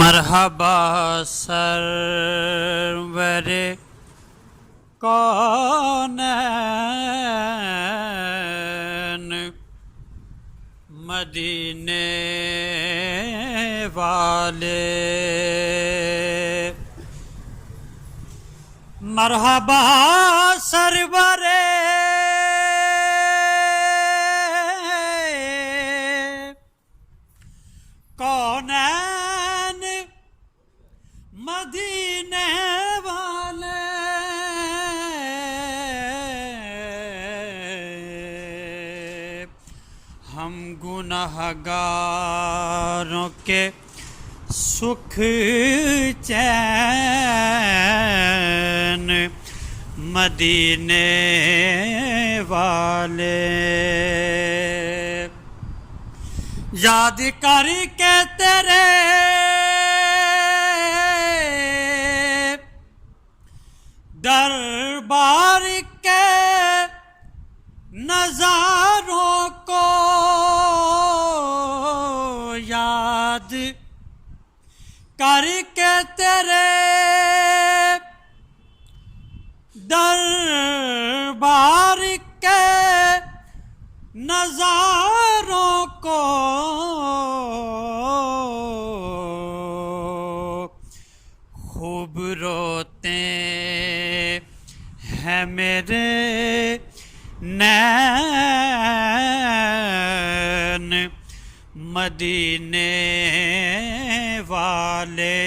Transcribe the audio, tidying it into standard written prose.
मरहबा server कौनैन मदीने वाले। मरहबा server कौनैन मदीने वाले। हम गुनहगारों के सुख चैन मदीने वाले। याद करके तेरे दरबार के नजारों को याद करके तेरे दरबार के नजारों को खूब रोते हैं मेरे नैन, मदीने वाले।